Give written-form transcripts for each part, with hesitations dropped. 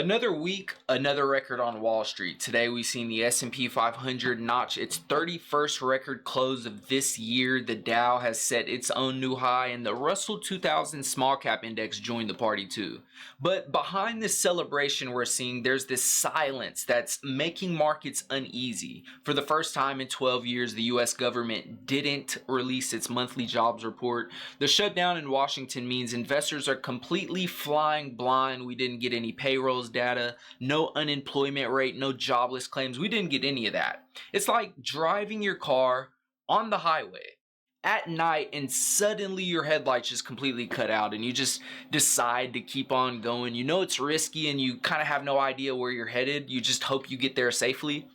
Another week, another record on Wall Street. Today we've seen the S&P 500 notch its 31st record close of this year. The Dow has set its own new high, and the Russell 2000 small cap index joined the party too. But behind this celebration we're seeing, there's this silence that's making markets uneasy. For the first time in 12 years, the US government didn't release its monthly jobs report. The shutdown in Washington means investors are completely flying blind. We didn't get any payrolls data, no unemployment rate, no jobless claims. We didn't get any of that. It's like driving your car on the highway at night and suddenly your headlights just completely cut out and you just decide to keep on going. You know it's risky and you kind of have no idea where you're headed. You just hope you get there safely.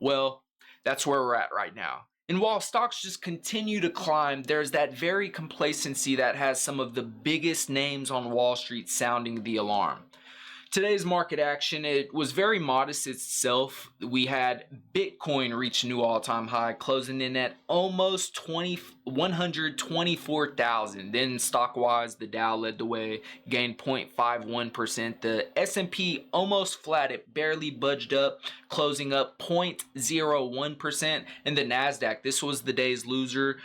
Well, that's where we're at right now. And while stocks just continue to climb, there's that very complacency that has some of the biggest names on Wall Street sounding the alarm. Today's market action, it was very modest itself. We had Bitcoin reach a new all-time high, closing in at almost 124,000. Then stock-wise, the Dow led the way, gained 0.51%. The S&P almost flat, it barely budged up, closing up 0.01%. And the Nasdaq, this was the day's loser,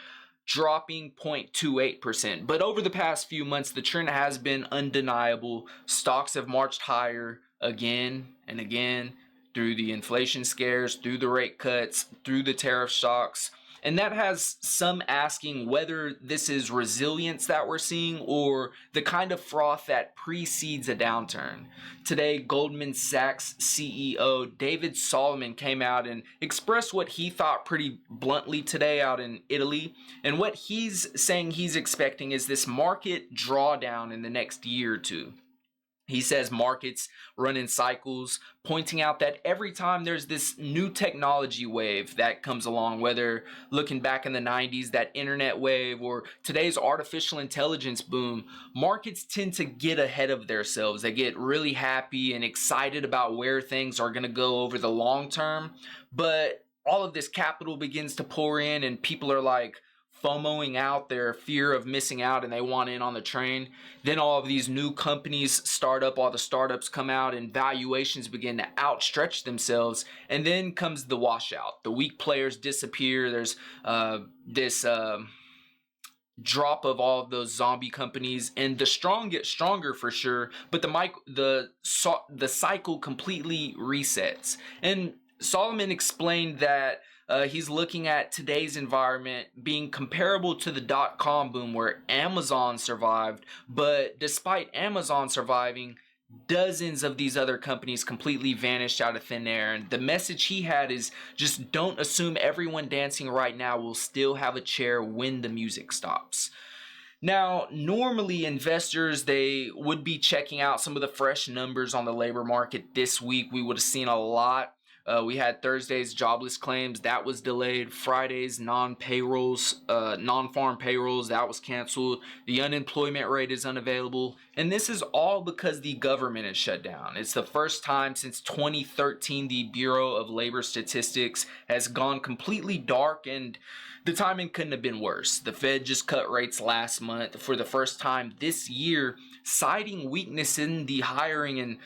dropping 0.28%. But over the past few months, the trend has been undeniable. Stocks have marched higher again and again through the inflation scares, through the rate cuts, through the tariff shocks. And that has some asking whether this is resilience that we're seeing or the kind of froth that precedes a downturn. Today, Goldman Sachs CEO David Solomon came out and expressed what he thought pretty bluntly today out in Italy. And what he's saying he's expecting is this market drawdown in the next year or two. He says markets run in cycles, pointing out that every time there's this new technology wave that comes along, whether looking back in the 90s, that internet wave, or today's artificial intelligence boom, markets tend to get ahead of themselves. They get really happy and excited about where things are going to go over the long term. But all of this capital begins to pour in and people are like, FOMOing out their fear of missing out and they want in on the train. Then all of these new companies start up, all the startups come out and valuations begin to outstretch themselves. And then comes the washout. The weak players disappear. There's this drop of all of those zombie companies, and the strong get stronger for sure, but the cycle completely resets. And Solomon explained that he's looking at today's environment being comparable to the dot-com boom where Amazon survived, but despite Amazon surviving, dozens of these other companies completely vanished out of thin air. And the message he had is just don't assume everyone dancing right now will still have a chair when the music stops. Now, normally investors, they would be checking out some of the fresh numbers on the labor market this week. We would have seen a lot. We had Thursday's jobless claims, that was delayed. Friday's non-farm payrolls, that was canceled. The unemployment rate is unavailable. And this is all because the government is shut down. It's the first time since 2013 the Bureau of Labor Statistics has gone completely dark, and the timing couldn't have been worse. The Fed just cut rates last month for the first time this year, citing weakness in the hiring and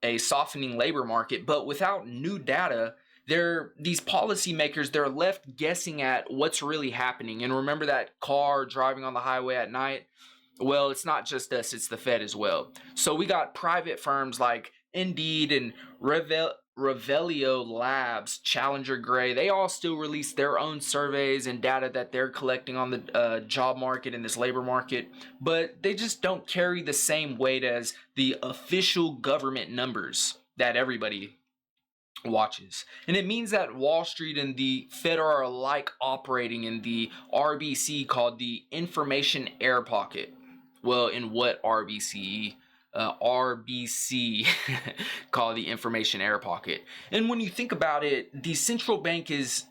a softening labor market. But without new data, these policymakers, they're left guessing at what's really happening. And remember that car driving on the highway at night? Well, it's not just us, it's the Fed as well. So we got private firms like Indeed and Revelio Labs, Challenger Gray, they all still release their own surveys and data that they're collecting on the job market and this labor market, but they just don't carry the same weight as the official government numbers that everybody watches. And it means that Wall Street and the Fed are alike operating in the RBC called the information air pocket. Well, in what RBC called the information air pocket. And when you think about it, the central bank is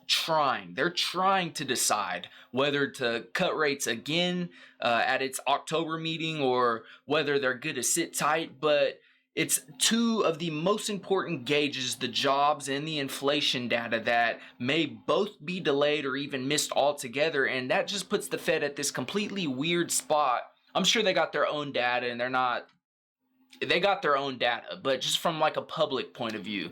they're trying to decide whether to cut rates again at its October meeting or whether they're good to sit tight. But it's two of the most important gauges, the jobs and the inflation data, that may both be delayed or even missed altogether. And that just puts the Fed at this completely weird spot. I'm sure they got their own data and they're not they got their own data, but just from like a public point of view,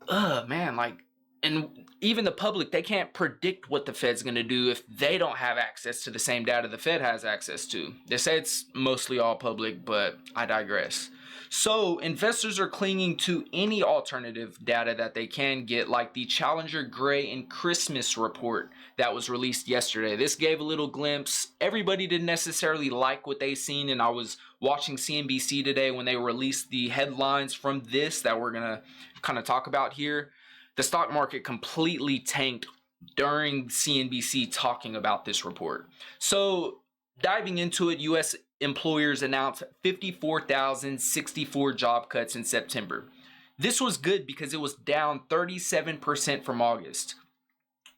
man, like, and even the public, they can't predict what the Fed's going to do if they don't have access to the same data the Fed has access to. They say it's mostly all public, but I digress. So investors are clinging to any alternative data that they can get, like the Challenger Gray and Christmas report that was released yesterday. This gave a little glimpse. Everybody didn't necessarily like what they seen, and I was watching CNBC today when they released the headlines from this that we're gonna kind of talk about here. The stock market completely tanked during CNBC talking about this report. So diving into it, U.S. employers announced 54,064 job cuts in September. This was good because it was down 37% from August.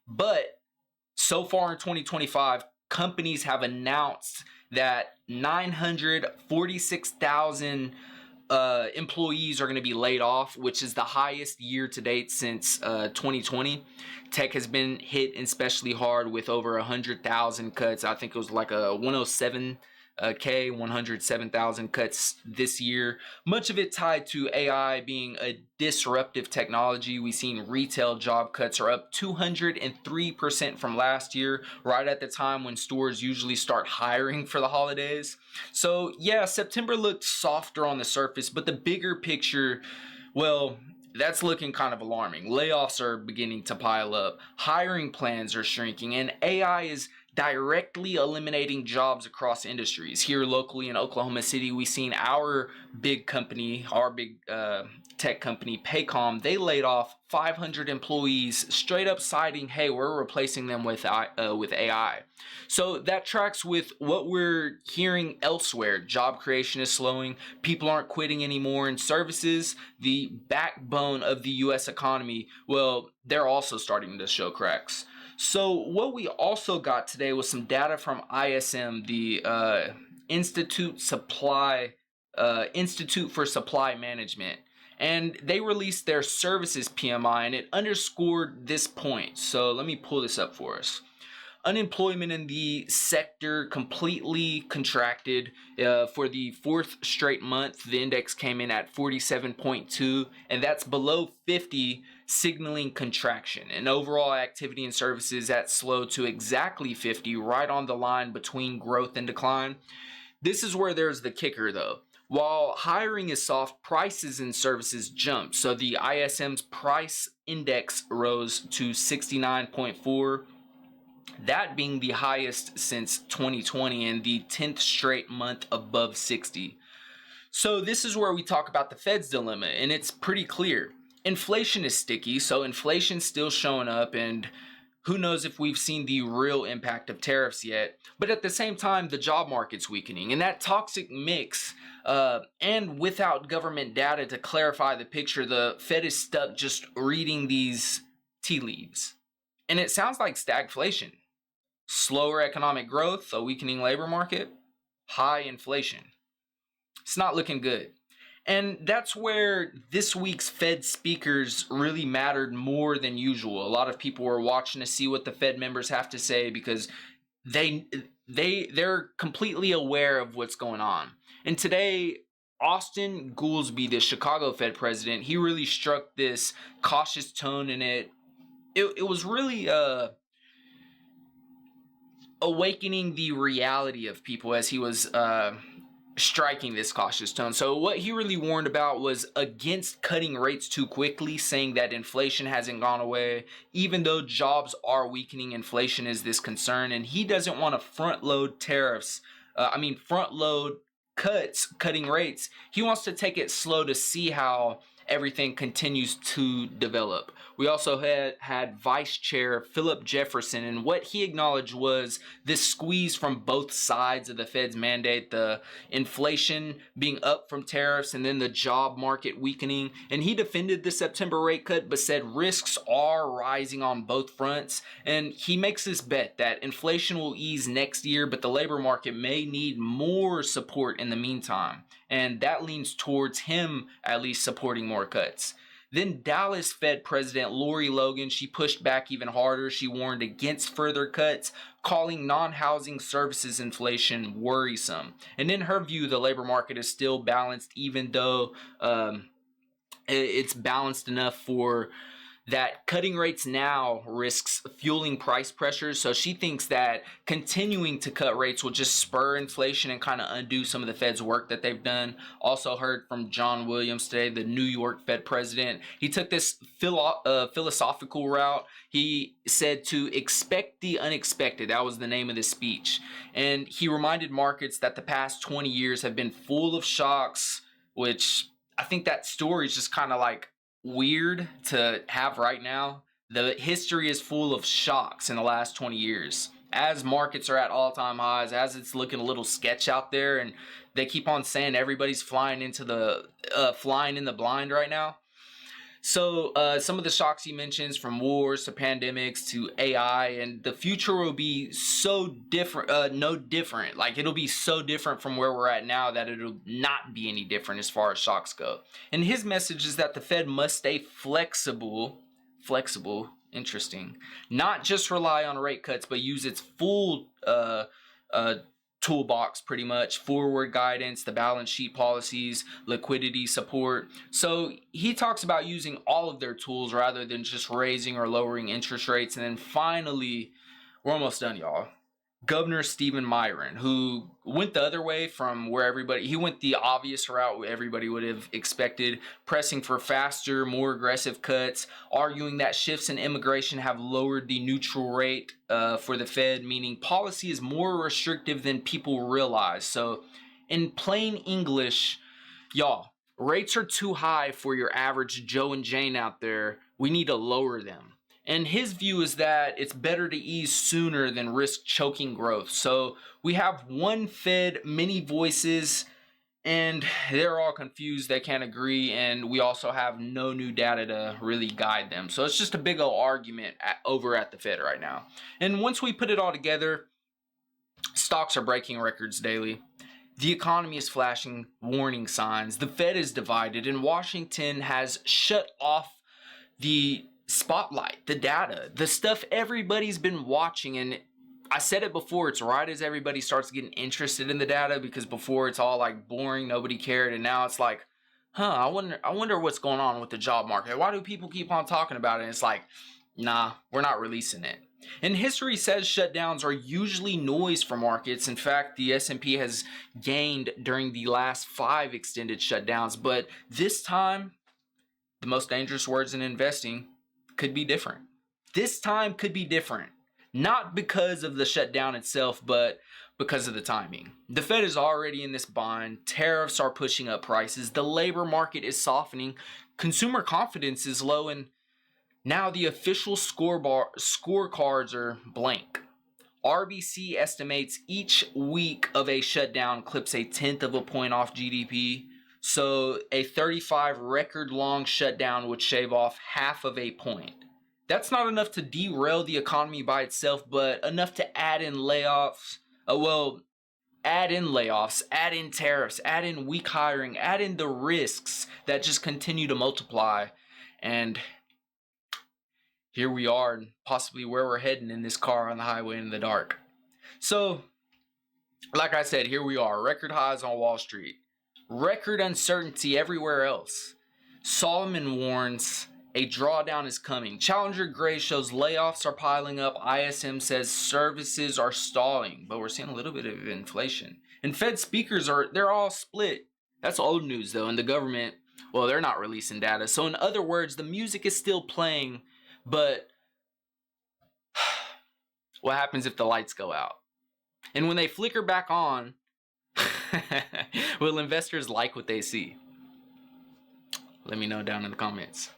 But so far in 2025, companies have announced that 946,000 employees are going to be laid off, which is the highest year to date since 2020. Tech has been hit especially hard with over 100,000 cuts. I think it was like a 107,000 cuts this year. Much of it tied to AI being a disruptive technology. We've seen retail job cuts are up 203% from last year, right at the time when stores usually start hiring for the holidays. So yeah, September looked softer on the surface, but the bigger picture, well, that's looking kind of alarming. Layoffs are beginning to pile up, hiring plans are shrinking, and AI is directly eliminating jobs across industries. Here locally in Oklahoma City, we've seen our big company, our big tech company, Paycom, they laid off 500 employees, straight up citing, hey, we're replacing them with AI. So that tracks with what we're hearing elsewhere. Job creation is slowing. People aren't quitting anymore. And services, the backbone of the U.S. economy, well, they're also starting to show cracks. So what we also got today was some data from ISM, the Institute for Supply Management. And they released their services PMI, and it underscored this point. So let me pull this up for us. Unemployment in the sector completely contracted for the fourth straight month. The index came in at 47.2, and that's below 50, signaling contraction. And overall activity in services that slowed to exactly 50, right on the line between growth and decline. This is where there's the kicker, though. While hiring is soft, prices in services jumped. So the ISM's price index rose to 69.4. That being the highest since 2020 and the 10th straight month above 60. So this is where we talk about the Fed's dilemma, and it's pretty clear. Inflation is sticky, so inflation's still showing up, and who knows if we've seen the real impact of tariffs yet. But at the same time, the job market's weakening, and that toxic mix, and without government data to clarify the picture, the Fed is stuck just reading these tea leaves. And it sounds like stagflation. Slower economic growth, a weakening labor market, high inflation. It's not looking good. And that's where this week's Fed speakers really mattered more than usual. A lot of people were watching to see what the Fed members have to say because they're completely aware of what's going on. And today, Austin Goolsbee, the Chicago Fed president, he really struck this cautious tone, and it was really awakening the reality of people as he was striking this cautious tone. So what he really warned about was against cutting rates too quickly, saying that inflation hasn't gone away. Even though jobs are weakening, inflation is this concern, and he doesn't want to front load cuts, cutting rates. He wants to take it slow to see how everything continues to develop. We also had Vice Chair Philip Jefferson, and what he acknowledged was this squeeze from both sides of the Fed's mandate, the inflation being up from tariffs and then the job market weakening. And he defended the September rate cut, but said risks are rising on both fronts. And he makes this bet that inflation will ease next year, but the labor market may need more support in the meantime. And that leans towards him at least supporting more cuts. Then Dallas Fed President Lori Logan, she pushed back even harder. She warned against further cuts, calling non-housing services inflation worrisome. And in her view, the labor market is still balanced, even though it's balanced enough for that cutting rates now risks fueling price pressures. So she thinks that continuing to cut rates will just spur inflation and kind of undo some of the Fed's work that they've done. Also heard from John Williams today, the New York Fed president. He took this philosophical route. He said to expect the unexpected. That was the name of the speech. And he reminded markets that the past 20 years have been full of shocks, which I think that story is just kind of like weird to have right now. The history is full of shocks in the last 20 years. As markets are at all-time highs, as it's looking a little sketch out there, and they keep on saying everybody's flying in the blind right now. So some of the shocks he mentions, from wars to pandemics to AI, and the future will be so different, no different. Like, it'll be so different from where we're at now that it'll not be any different as far as shocks go. And his message is that the Fed must stay flexible, interesting, not just rely on rate cuts, but use its full toolbox, pretty much: forward guidance, the balance sheet policies, liquidity support. So he talks about using all of their tools rather than just raising or lowering interest rates. And then finally, we're almost done, y'all, Governor Stephen Myron, who went the other way from where he went the obvious route everybody would have expected, pressing for faster, more aggressive cuts, arguing that shifts in immigration have lowered the neutral rate for the Fed, meaning policy is more restrictive than people realize. So in plain English, y'all, rates are too high for your average Joe and Jane out there. We need to lower them. And his view is that it's better to ease sooner than risk choking growth. So we have one Fed, many voices, and they're all confused. They can't agree. And we also have no new data to really guide them. So it's just a big old argument over at the Fed right now. And once we put it all together, stocks are breaking records daily. The economy is flashing warning signs. The Fed is divided, and Washington has shut off the spotlight, the data, the stuff everybody's been watching. And I said it before, it's right as everybody starts getting interested in the data, because before it's all like boring, nobody cared, and now it's like, I wonder what's going on with the job market. Why do people keep on talking about it? And it's like, nah, we're not releasing it. And history says shutdowns are usually noise for markets. In fact, the S&P has gained during the last 5 extended shutdowns, but this time, the most dangerous words in investing, could be different. This time could be different. Not because of the shutdown itself, but because of the timing. The Fed is already in this bind. Tariffs are pushing up prices. The labor market is softening. Consumer confidence is low, and now the official scorecards are blank. RBC estimates each week of a shutdown clips 1/10 of a point off GDP. So a 35 record-long shutdown would shave off half of a point. That's not enough to derail the economy by itself, but enough to add in layoffs. Add in tariffs, add in weak hiring, add in the risks that just continue to multiply. And here we are, possibly where we're heading in this car on the highway in the dark. So, like I said, here we are, record highs on Wall Street. Record uncertainty everywhere else. Solomon warns a drawdown is coming. Challenger Gray shows layoffs are piling up. ISM says services are stalling, but we're seeing a little bit of inflation. And Fed speakers they're all split. That's old news though. And the government, well, they're not releasing data. So in other words, the music is still playing, but what happens if the lights go out? And when they flicker back on, will investors like what they see? Let me know down in the comments.